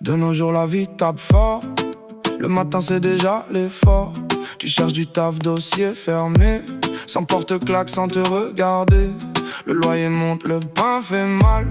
De nos jours la vie tape fort. Le matin c'est déjà l'effort. Tu cherches du taf, dossier fermé, sans porte-claque, sans te regarder. Le loyer monte, le pain fait mal.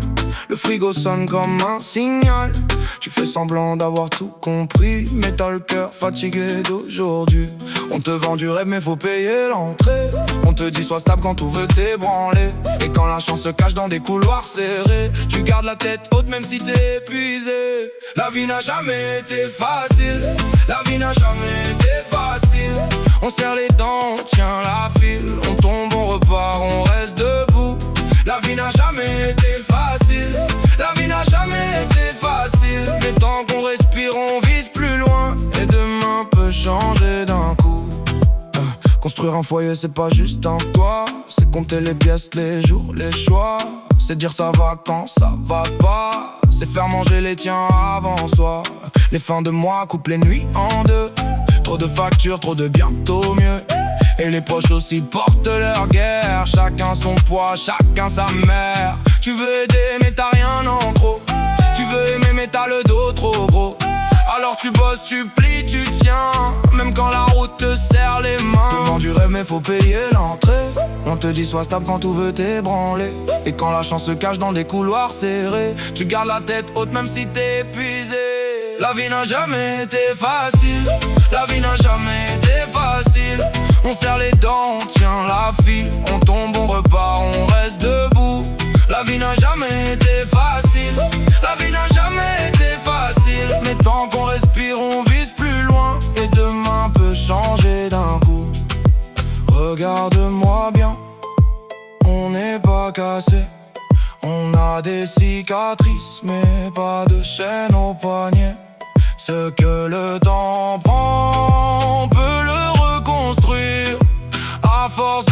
Le frigo sonne comme un signal. Tu fais semblant d'avoir tout compris, mais t'as le cœur fatigué d'aujourd'hui. On te vend du rêve mais faut payer l'entrée. On te dit sois stable quand tout veut t'ébranler. Et quand la chance se cache dans des couloirs serrés, tu gardes la tête haute même si t'es épuisé. La vie n'a jamais été facile. La vie n'a jamais été facile. On serre les dents, on tient la file. On tombe, on repart, on reste debout. La vie n'a jamais été facile. La vie n'a jamais été facile. Mais tant qu'on respire, on vise plus loin. Et demain peut changer d'un coup. Construire un foyer, c'est pas juste un toit. C'est compter les pièces, les jours, les choix. C'est dire ça va quand ça va pas. C'est faire manger les tiens avant soi. Les fins de mois coupent les nuits en deux. Trop de factures, trop de bientôt mieux. Et les proches aussi portent leur guerre. Chacun son poids, chacun sa mère. Tu veux aider mais t'as rien en trop. Tu veux aimer mais t'as le dos trop gros. Alors tu bosses, tu plies, tu tiens. Même quand la route te serre les mains. Te vend du rêve mais faut payer l'entrée. On te dit sois stable quand tout veut t'ébranler. Et quand la chance se cache dans des couloirs serrés, tu gardes la tête haute même si t'es épuisé. La vie n'a jamais été facile. La vie n'a jamais été facile. On serre les dents, on tient la file. On tombe, on repart, on reste debout. La vie n'a jamais été facile. La vie n'a jamais été facile. Mais tant qu'on respire, on vise plus loin. Et demain peut changer d'un coup. Regarde-moi bien, on n'est pas cassé. On a des cicatrices, mais pas de chaîne au poignet. Ce que le temps prend, on peut le reconstruire. À force